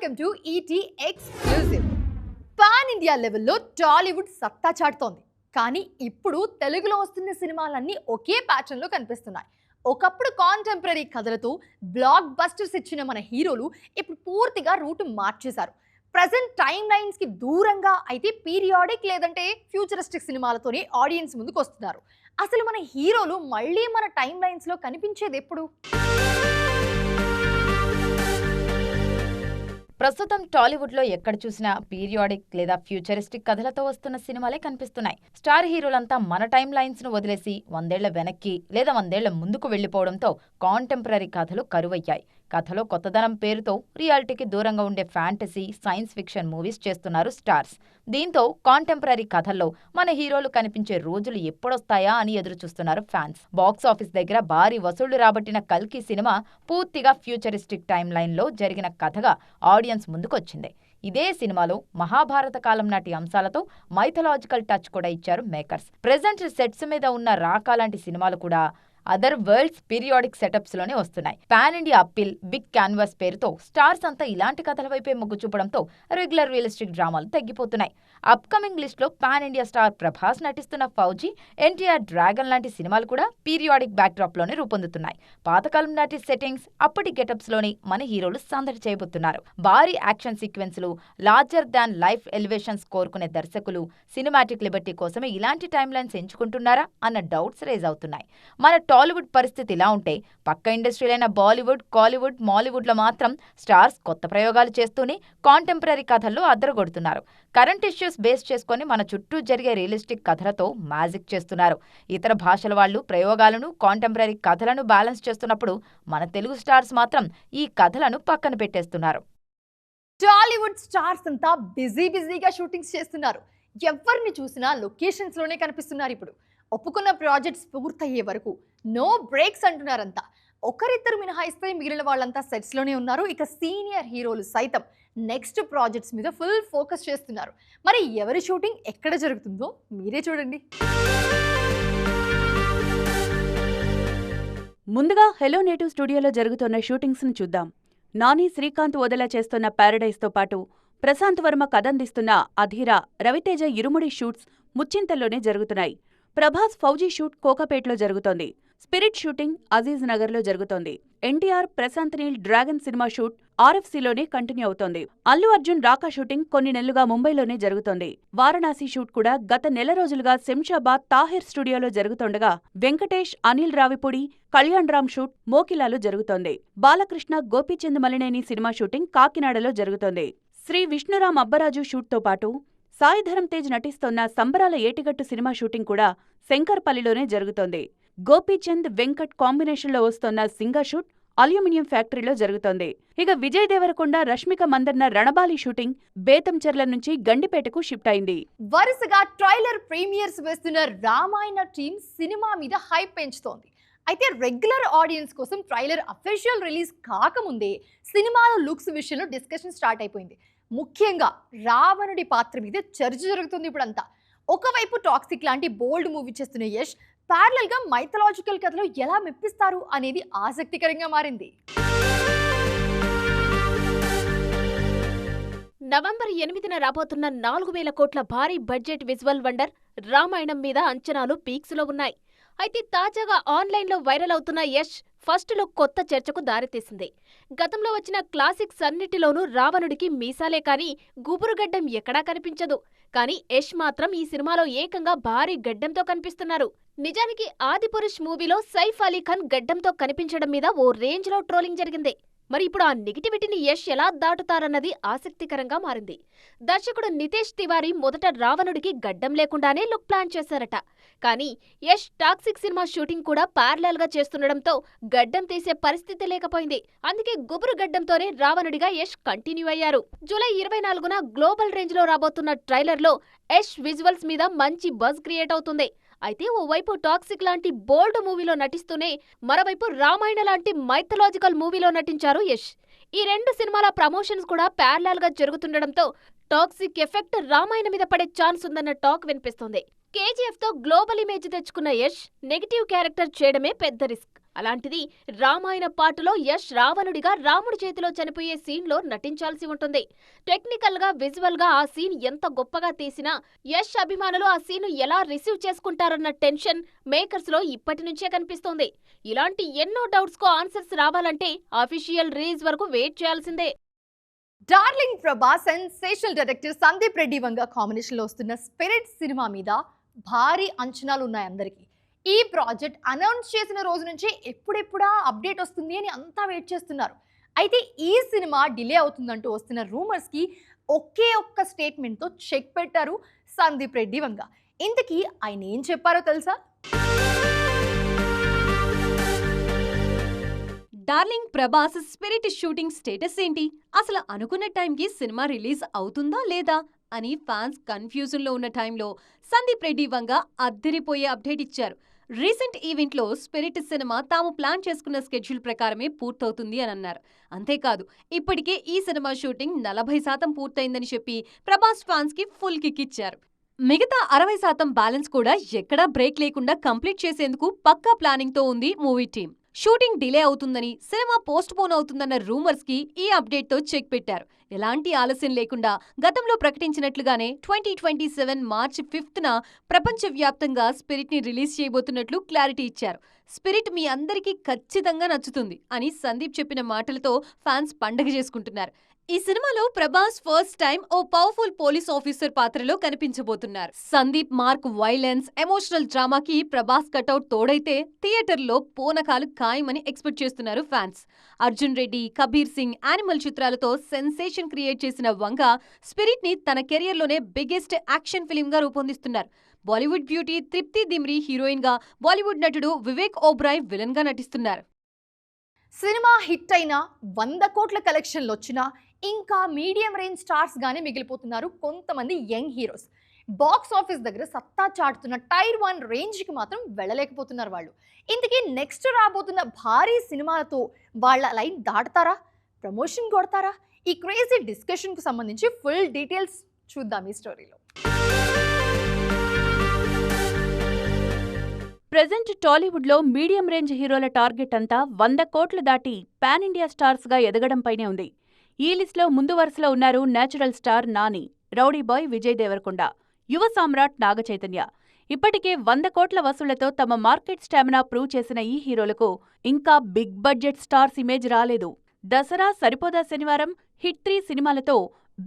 Welcome to ET exclusive. Pan India లెవెల్లో టాలీవుడ్ సత్తా చాటుతోంది. కానీ ఇప్పుడు తెలుగులో వస్తున్న సినిమాలన్నీ ఒకే ప్యాటర్న్లో కనిపిస్తున్నాయి. ఒకప్పుడు కాంటెంపరీ కథలతో బ్లాక్ బస్టర్స్ ఇచ్చిన మన హీరోలు ఇప్పుడు పూర్తిగా రూట్ మార్చేశారు. ప్రజెంట్ టైమ్ లైన్స్ కి దూరంగా అయితే పీరియాడిక్ లేదంటే ఫ్యూచరిస్టిక్ సినిమాలతోనే ఆడియన్స్ ముందుకు వస్తున్నారు. అసలు మన హీరోలు మళ్ళీ మన టైమ్ లైన్స్ లో కనిపించేది ఎప్పుడు? ప్రస్తుతం టాలీవుడ్ లో ఎక్కడ చూసినా పీరియాడిక్ లేదా ఫ్యూచరిస్టిక్ కథలతో వస్తున్న సినిమాలే కనిపిస్తున్నాయి. స్టార్ హీరోలంతా మన టైమ్ లైన్స్ ను వదిలేసి 100 ఏళ్ల వెనక్కి లేదా 100 ఏళ్ల ముందుకు వెళ్లిపోవడంతో కాంటెంపరీ కథలు కరువయ్యాయి. కథలో కొత్తదనం పేరుతో రియాలిటీకి దూరంగా ఉండే ఫ్యాంటసీ, సైన్స్ ఫిక్షన్ మూవీస్ చేస్తున్నారు స్టార్స్. దీంతో కాంటెంపరీ కథల్లో మన హీరోలు కనిపించే రోజులు ఎప్పుడొస్తాయా అని ఎదురు చూస్తున్నారు ఫ్యాన్స్. బాక్సాఫీస్ దగ్గర భారీ వసూళ్లు రాబట్టిన కల్కి సినిమా పూర్తిగా ఫ్యూచరిస్టిక్ టైమ్ లైన్ లో జరిగిన కథగా ఆడియన్స్ ముందుకొచ్చింది. ఇదే సినిమాలో మహాభారత కాలం నాటి అంశాలతో మైథలాజికల్ టచ్ కూడా ఇచ్చారు మేకర్స్. ప్రెజెంట్ సెట్స్ మీద ఉన్న రాకా లాంటి సినిమాలు కూడా అదర్ వరల్డ్స్ పీరియాడిక్ సెటప్స్ లోనే వస్తున్నాయి. Pan India appeal, big canvas పేరుతో స్టార్స్ అంతా ఇలాంటి కథల వైపే మొగ్గు చూపడంతో రెగ్యులర్ రియలిస్టిక్ డ్రామాలు తగ్గిపోతున్నాయి. అప్కమింగ్ లిస్ట్ లో పాన్ ఇండియా స్టార్ ప్రభాస్ నటిస్తున్న ఫౌజీ, ఎన్టీఆర్ డ్రాగన్ లాంటి సినిమాలు కూడా పీరియాడిక్ బ్యాక్డ్రాప్ లోనే రూపొందుతున్నాయి. పాతకాలం నాటి సెట్టింగ్స్, అప్పటి గెటప్స్ లోని మన హీరోలు సందడి చేయబోతున్నారు. భారీ యాక్షన్ సీక్వెన్స్లు, లార్జర్ దాన్ లైఫ్ ఎలివేషన్స్ కోరుకునే దర్శకులు సినిమాటిక్ లిబర్టీ కోసమే ఇలాంటి టైమ్ లైన్స్ ఎంచుకుంటున్నారా అన్న డౌట్స్ రేజ్ అవుతున్నాయి. మన టాలీవుడ్ పరిస్థితి ఇలా ఉంటే పక్క ఇండస్ట్రీలైన బాలీవుడ్, కాలీవుడ్, మాలీవుడ్ లో మాత్రం స్టార్స్ కొత్త ప్రయోగాలు చేస్తూనే కాంటెంపరీ కథల్లో అద్దరగొడుతున్నారు. కరెంట్ ఇష్యూస్ బేస్ చేసుకుని మన చుట్టూ జరిగే రియలిస్టిక్ కథలతో మ్యాజిక్ చేస్తున్నారు. ఇతర భాషల వాళ్ళు ప్రయోగాలను, కాంటెంపరీ కథలను బ్యాలెన్స్ చేస్తున్నప్పుడు మన తెలుగు స్టార్స్ మాత్రం ఈ కథలను పక్కన పెట్టేస్తున్నారు. టాలీవుడ్ స్టార్స్ అంతా బిజీగా షూటింగ్స్ చేస్తున్నారు. ఎవరిని చూసినా లొకేషన్స్ లోనే కనిపిస్తున్నారు. ఇప్పుడు ఒప్పుకున్న ప్రాజెక్ట్స్ పూర్తయ్యే వరకు నో బ్రేక్స్ అంటున్నారంతా. ఒకరిద్దరు మినహాయిస్తే మిగిలిన వాళ్ళంతా సెట్స్ లోనే ఉన్నారు. ఇక సీనియర్ హీరోలు సైతం నెక్స్ట్ ప్రాజెక్ట్స్ మీద ఫుల్ ఫోకస్ చేస్తున్నారు. మరి ఎవరి షూటింగ్ ఎక్కడ జరుగుతుందో మీరే చూడండి. ముందుగా హెలో నేటివ్ స్టూడియోలో జరుగుతున్న షూటింగ్స్ ను చూద్దాం. నాని, శ్రీకాంత్ వదిలా చేస్తున్న ప్యారడైజ్తో పాటు ప్రశాంత్ వర్మ కథందిస్తున్న అధీరా, రవితేజ ఇరుముడి షూట్స్ ముచ్చింతల్లోనే జరుగుతున్నాయి. ప్రభాస్ ఫౌజీ షూట్ కోకాపేట్లో జరుగుతోంది. స్పిరిట్ షూటింగ్ అజీజ్ నగర్లో జరుగుతోంది. NTR, Prashanth Neel Dragon cinema shoot ఆర్ఎఫ్సీలోనే కంటిన్యూ అవుతోంది. అల్లు అర్జున్ రాకా షూటింగ్ కొన్ని నెలలుగా ముంబైలోనే జరుగుతోంది. వారణాసి షూట్ కూడా గత నెల రోజులుగా శంషాబాద్ తాహిర్ స్టూడియోలో జరుగుతుండగా వెంకటేష్, అనిల్ రావిపూడి, కళ్యాణ్ రామ్ షూట్ మోకిలాలో జరుగుతోంది. బాలకృష్ణ, గోపీచంద్ మలినేని సినిమా షూటింగ్ కాకినాడలో జరుగుతోంది. శ్రీ విష్ణురామ్ అబ్బరాజు షూట్తో పాటు సాయి ధరమ్ తేజ్ నటిస్తోన్న సంబరాల ఏటిగట్టు సినిమా షూటింగ్ కూడా శంకర్పల్లిలోనే జరుగుతోంది. గోపీచంద్, వెంకట్ కాంబినేషన్లో వస్తోన్న సింగా షూట్ అల్యూమినియం ఫ్యాక్టరీలో జరుగుతోంది. ఇక విజయ్ దేవరకొండ, రష్మిక మందన్న రణబాలి షూటింగ్ బేతంచెర్ల నుంచి గండిపేటకు షిఫ్ట్ అయింది. వరుసగా ట్రైలర్ ప్రీమియర్స్ వేస్తున్న రామాయణ టీం సినిమా మీద హైప్ పెంచుతోంది. అయితే రెగ్యులర్ ఆడియన్స్ కోసం ట్రైలర్ అఫీషియల్ రిలీజ్ కాకముందే సినిమాలో లుక్స్ విషయంలో డిస్కషన్ స్టార్ట్ అయిపోయింది. ముఖ్యంగా రావణుడి పాత్ర మీద చర్చ జరుగుతుంది ఇప్పుడంతా. ఒకవైపు టాక్సిక్ లాంటి బోల్డ్ మూవీ చేస్తున్న యష్ ప్యారలల్ గా మైథలాజికల్ కథలో ఎలా మెప్పిస్తారు అనేది ఆసక్తికరంగా మారింది. నవంబర్ 8న రాబోతున్న 4000 కోట్ల భారీ బడ్జెట్ విజువల్ వండర్ రామాయణం మీద అంచనాలు పీక్స్లో ఉన్నాయి. అయితే తాజాగా ఆన్లైన్లో వైరల్ అవుతున్న యష్ ఫస్ట్ లుక్ కొత్త చర్చకు దారితీసింది. గతంలో వచ్చిన క్లాసిక్స్ అన్నిటిలోనూ రావణుడికి మీసాలే కానీ గుబురుగడ్డం ఎక్కడా కనిపించదు. కానీ యష్ మాత్రం ఈ సినిమాలో ఏకంగా భారీ గడ్డంతో కనిపిస్తున్నారు. నిజానికి ఆదిపురుష్ మూవీలో సైఫ్ అలీ ఖాన్ గడ్డంతో కనిపించడం మీద ఓ రేంజ్లో ట్రోలింగ్ జరిగింది. మరి ఇప్పుడు ఆ నెగిటివిటీని యష్ ఎలా దాటుతారన్నది ఆసక్తికరంగా మారింది. దర్శకుడు నితేష్ తివారీ మొదట రావణుడికి గడ్డం లేకుండానే లుక్ ప్లాన్ చేశారట. కానీ యష్ టాక్సిక్ సినిమా షూటింగ్ కూడా ప్యారలల్ గా చేస్తుండడంతో గడ్డం తీసే పరిస్థితి లేకపోయింది. అందుకే గుబురు గడ్డంతోనే రావణుడిగా యష్ కంటిన్యూ అయ్యారు. జూలై 24న గ్లోబల్ రేంజ్ లో రాబోతున్న ట్రైలర్ లో యష్ విజువల్స్ మీద మంచి బజ్ క్రియేట్ అవుతుంది. అయితే ఓవైపు టాక్సిక్ లాంటి బోల్డ్ మూవీలో నటిస్తూనే మరోవైపు రామాయణ లాంటి మైథలాజికల్ మూవీలో నటించారు యష్. ఈ రెండు సినిమాల ప్రమోషన్స్ కూడా ప్యారలల్ గా జరుగుతుండడంతో టాక్సిక్ ఎఫెక్ట్ రామాయణ మీద పడే ఛాన్స్ ఉందన్న టాక్ వినిపిస్తోంది. కేజీఎఫ్ తో గ్లోబల్ ఇమేజ్ తెచ్చుకున్న యష్ నెగిటివ్ క్యారెక్టర్ చేయడమే పెద్ద రిస్క్. అలాంటిది రామాయణ పాటలో యష్ రావణుడిగా రాముడి చేతిలో చనిపోయే సీన్లో నటించాల్సి ఉంటుంది. టెక్నికల్ గా విజువల్ గా ఆ సీన్ ఎంత గొప్పగా తీసినా యష్ అభిమానులు ఆ సీన్ ఎలా రిసీవ్ చేసుకుంటారన్న టెన్షన్ మేకర్స్ లో ఇప్పటి నుంచే కనిపిస్తోంది. ఇలాంటి ఎన్నో డౌట్స్ కు ఆన్సర్స్ రావాలంటే అఫీషియల్ రిలీజ్ వరకు వెయిట్ చేయాల్సిందే. Darling Prabhas sensational director Sandeep Reddy Vanga కాంబినేషన్లో వస్తున్న స్పిరిట్ సినిమా మీద భారీ అంచనాలు ఉన్నాయి అందరికీ. ఈ ప్రాజెక్ట్ అనౌన్స్ చేసిన రోజు నుంచి ఎప్పుడెప్పుడా అప్డేట్ వస్తుంది అని అంతా వెయిట్ చేస్తున్నారు. అయితే ఈ సినిమా డిలే అవుతుందంటూ వస్తున్న రూమర్స్కి ఒకే ఒక్క స్టేట్మెంట్తో చెక్ పెట్టారు సందీప్ రెడ్డి వంగ. ఇంతకీ ఆయన ఏం చెప్పారో తెలుసా? Darling Prabhas spirit shooting status ఏంటి, అసలు అనుకున్న టైంకి సినిమా రిలీజ్ అవుతుందా లేదా అని ఫ్యాన్స్ కన్ఫ్యూజన్ లో ఉన్న టైంలో సందీప్ రెడ్డి వంగ అద్దరిపోయే అప్డేట్ ఇచ్చారు. రీసెంట్ ఈవెంట్లో స్పిరిట్ సినిమా తాము ప్లాన్ చేసుకున్న స్కెడ్యూల్ ప్రకారమే పూర్తవుతుంది అని అన్నారు. అంతేకాదు, ఇప్పటికే ఈ సినిమా షూటింగ్ 40% పూర్తయిందని చెప్పి ప్రభాస్ ఫ్యాన్స్ కి ఫుల్ కిక్ ఇచ్చారు. మిగతా 60% బ్యాలెన్స్ కూడా ఎక్కడా బ్రేక్ లేకుండా కంప్లీట్ చేసేందుకు పక్కా ప్లానింగ్ తో ఉంది మూవీ టీం. షూటింగ్ డిలే అవుతుందని, సినిమా పోస్ట్ పోన్ అవుతుందన్న రూమర్స్ కి ఈ అప్డేట్ తో చెక్ పెట్టారు. ఎలాంటి ఆలస్యం లేకుండా గతంలో ప్రకటించినట్లుగానే 2027 మార్చి 5న ప్రపంచవ్యాప్తంగా స్పిరిట్ ని రిలీజ్ చేయబోతున్నట్లు క్లారిటీ ఇచ్చారు. స్పిరిట్ మీ అందరికీ ఖచ్చితంగా నచ్చుతుంది అని సందీప్ చెప్పిన మాటలతో ఫ్యాన్స్ పండగ చేసుకుంటున్నారు. ఈ సినిమాలో ప్రభాస్ ఫస్ట్ టైం ఓ పవర్ఫుల్ పోలీస్ ఆఫీసర్ పాత్రలో కనిపించబోతున్నారు. సందీప్ మార్క్ వైలెన్స్, ఎమోషనల్ డ్రామాకి ప్రభాస్ కటౌట్ తోడైతే థియేటర్లో పూనకాలు ఖాయమని ఎక్స్పెక్ట్ చేస్తున్నారు ఫ్యాన్స్. అర్జున్ రెడ్డి, కబీర్ సింగ్, యానిమల్ చిత్రాలతో సెన్సేషన్ క్రియేట్ చేసిన వంగ స్పిరిట్ ని తన కెరియర్లోనే బిగ్గెస్ట్ యాక్షన్ ఫిల్మ్ గా రూపొందిస్తున్నారు. బాలీవుడ్ బ్యూటీ తృప్తి దిమ్రీ హీరోయిన్ గా, బాలీవుడ్ నటుడు వివేక్ ఓబ్రాయ్ విలన్ గా నటిస్తున్నారు. సినిమా హిట్ అయినా 100 కోట్ల కలెక్షన్లు వచ్చినా ఇంకా మీడియం రేంజ్ స్టార్స్ గానే మిగిలిపోతున్నారు కొంతమంది యంగ్ హీరోస్. బాక్స్ ఆఫీస్ దగ్గర సత్తా చాటుతున్న టైర్ 1 రేంజ్కి మాత్రం వెళ్ళలేకపోతున్నారు వాళ్ళు. ఇంతకీ నెక్స్ట్ రాబోతున్న భారీ సినిమాలతో వాళ్ళ లైన్ దాటుతారా, ప్రమోషన్ కొడతారా? ఈ క్రేజీ డిస్కషన్కు సంబంధించి ఫుల్ డీటెయిల్స్ చూద్దాం ఈ స్టోరీలో. ప్రెజెంట్ టాలీవుడ్లో మీడియం రేంజ్ హీరోల టార్గెట్ అంతా 100 కోట్లు దాటి పాన్ ఇండియా స్టార్స్గా ఎదగడంపైనే ఉంది. ఈ లిస్టులో ముందు వరుసలో ఉన్నారు natural star Nani, rowdy boy Vijay Deverakonda, యువ సామ్రాట్ నాగచైతన్య. ఇప్పటికే 100 కోట్ల వసూళ్లతో తమ మార్కెట్ స్టామినా ప్రూవ్ చేసిన ఈ హీరోలకు ఇంకా బిగ్ బడ్జెట్ స్టార్స్ ఇమేజ్ రాలేదు. దసరా, సరిపోదా శనివారం, హిట్ 3 సినిమాలతో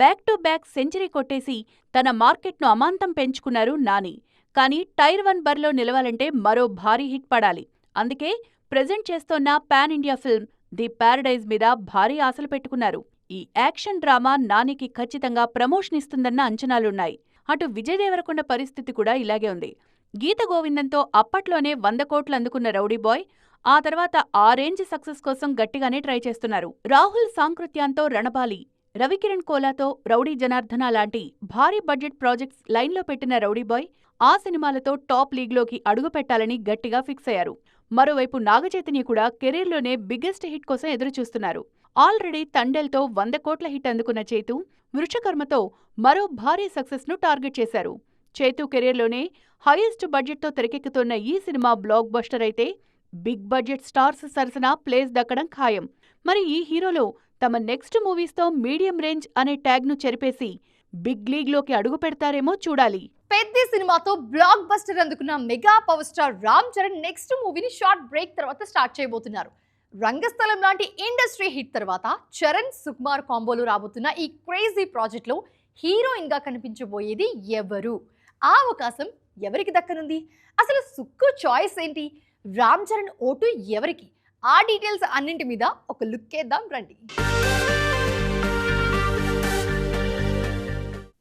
బ్యాక్ టు బ్యాక్ సెంచరీ కొట్టేసి తన మార్కెట్ను అమాంతం పెంచుకున్నారు నాని. కానీ టైర్ 1 బరిలో నిలవాలంటే మరో భారీ హిట్ పడాలి. అందుకే ప్రెజెంట్ చేస్తోన్న pan India film the Paradise మీద భారీ ఆశలు పెట్టుకున్నారు. ఈ యాక్షన్ డ్రామా నానికి ఖచ్చితంగా ప్రమోషన్ ఇస్తుందన్న అంచనాలున్నాయి. అటు విజయ్ దేవరకొండ పరిస్థితి కూడా ఇలాగే ఉంది. గీత గోవిందంతో అప్పట్లోనే 100 కోట్లు అందుకున్న రౌడీ బాయ్ ఆ తర్వాత ఆ రేంజ్ సక్సెస్ కోసం గట్టిగానే ట్రై చేస్తున్నారు. రాహుల్ సాంకృత్యాంతో రణబాలి, రవికిరణ్ కోలాతో రౌడీ జనార్దన లాంటి భారీ బడ్జెట్ ప్రాజెక్ట్స్ లైన్లో పెట్టిన రౌడీ బాయ్ ఆ సినిమాలతో టాప్ లీగ్లోకి అడుగు పెట్టాలని గట్టిగా ఫిక్స్ అయ్యారు. మరోవైపు నాగచైతన్య కూడా కెరీర్లోనే బిగ్గెస్ట్ హిట్ కోసం ఎదురుచూస్తున్నారు. ఆల్రెడీ తండేల్తో 100 కోట్ల హిట్ అందుకున్న చేతు వృషకర్మతో మరో భారీ సక్సెస్ను టార్గెట్ చేశారు. చేతు కెరీర్లోనే హైయెస్ట్ బడ్జెట్తో తెరకెక్కుతున్న ఈ సినిమా బ్లాక్ బస్టర్ అయితే బిగ్ బడ్జెట్ స్టార్స్ సరసన ప్లేస్ దక్కడం ఖాయం. మరి ఈ హీరోలో తమ నెక్స్ట్ మూవీస్తో మీడియం రేంజ్ అనే ట్యాగ్ను చెరిపేసి బిగ్ లీగ్లోకి అడుగు పెడతారేమో చూడాలి. పెద్ద సినిమాతో బ్లాక్ బస్టర్ అందుకున్న mega power star Ram Charan next మూవీని షార్ట్ బ్రేక్ తర్వాత స్టార్ట్ చేయబోతున్నారు. రంగస్థలం లాంటి ఇండస్ట్రీ హిట్ తర్వాత చరణ్, సుకుమార్ కాంబోలు రాబోతున్న ఈ క్రేజీ ప్రాజెక్ట్లో హీరోయిన్ గా కనిపించబోయేది ఎవరు? ఆ అవకాశం ఎవరికి దక్కనుంది? అసలు సుక్కు చాయిస్ ఏంటి? రామ్ చరణ్ ఓటు ఎవరికి? ఆ డీటెయిల్స్ అన్నింటి మీద ఒక లుక్ వేద్దాం రండి.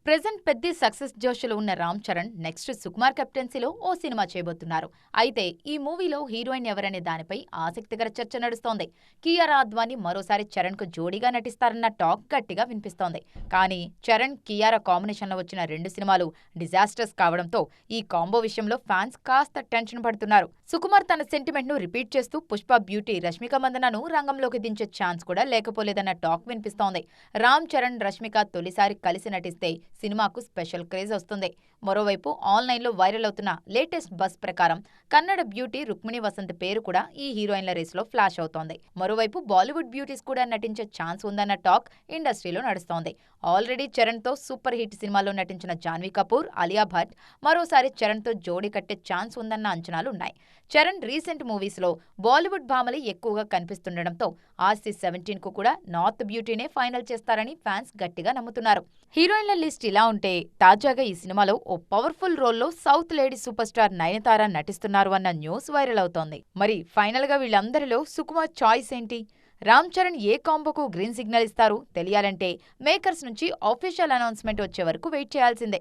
ప్రెజెంట్ పెద్ద సక్సెస్ జోష్లో ఉన్న రామ్ చరణ్ నెక్స్ట్ సుకుమార్ కెప్టెన్సీలో ఓ సినిమా చేయబోతున్నారు. అయితే ఈ మూవీలో హీరోయిన్ ఎవరనే దానిపై ఆసక్తికర చర్చ నడుస్తోంది. కియారా అద్వానీ మరోసారి చరణ్ కు జోడీగా నటిస్తారన్న టాక్ గట్టిగా వినిపిస్తోంది. కానీ చరణ్, కియారా కాంబినేషన్లో వచ్చిన 2 సినిమాలు డిజాస్టర్స్ కావడంతో ఈ కాంబో విషయంలో ఫ్యాన్స్ కాస్త టెన్షన్ పడుతున్నారు. సుకుమార్ తన సెంటిమెంట్ ను రిపీట్ చేస్తూ పుష్ప బ్యూటీ రష్మిక మందనను రంగంలోకి దించే ఛాన్స్ కూడా లేకపోలేదన్న టాక్ వినిపిస్తోంది. రామ్ చరణ్, రష్మిక తొలిసారి కలిసి నటిస్తే సినిమాకు స్పెషల్ క్రేజ్ వస్తుంది. మరోవైపు ఆన్లైన్లో వైరల్ అవుతున్న లేటెస్ట్ బస్ ప్రకారం కన్నడ బ్యూటీ రుక్మిణి వసంత్ పేరు కూడా ఈ హీరోయిన్ల రేసులో ఫ్లాష్ అవుతోంది. మరోవైపు బాలీవుడ్ బ్యూటీస్ కూడా నటించే ఛాన్స్ ఉందన్న టాక్ ఇండస్ట్రీలో నడుస్తోంది. ఆల్రెడీ చరణ్తో సూపర్ హిట్ సినిమాలో నటించిన జాన్వీ కపూర్, అలియా భట్ మరోసారి చరణ్తో జోడీ కట్టే ఛాన్స్ ఉందన్న అంచనాలున్నాయి. చరణ్ రీసెంట్ మూవీస్లో బాలీవుడ్ భామలు ఎక్కువగా కనిపిస్తుండటంతో ఆర్సీ 17కు కూడా నార్త్ బ్యూటీనే ఫైనల్ చేస్తారని ఫ్యాన్స్ గట్టిగా నమ్ముతున్నారు. హీరోయిన్ల లిస్ట్ ఇలా ఉంటే తాజాగా ఈ సినిమాలో ఓ పవర్ఫుల్ రోల్లో south lady super star Nayanthara నటిస్తున్నారు అన్న న్యూస్ వైరల్ అవుతోంది. మరి ఫైనల్ గా వీళ్ళందరిలో సుకుమార్ చాయిస్ ఏంటి? రామ్ చరణ్ ఏ కాంబోకు గ్రీన్ సిగ్నల్ ఇస్తారు? తెలియాలంటే మేకర్స్ నుంచి ఆఫీషియల్ అనౌన్స్మెంట్ వచ్చే వరకు వెయిట్ చేయాల్సిందే.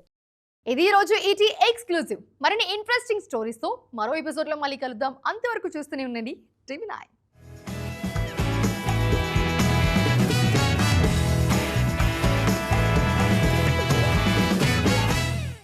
ఇది ఈ రోజు ఈటీ ఎక్స్క్లూజివ్. మరిన్ని ఇంట్రెస్టింగ్ స్టోరీస్ తో మరో ఎపిసోడ్ లో మళ్ళీ కలుద్దాం. అంతవరకు చూస్తూనే ఉండండి టీవీ9.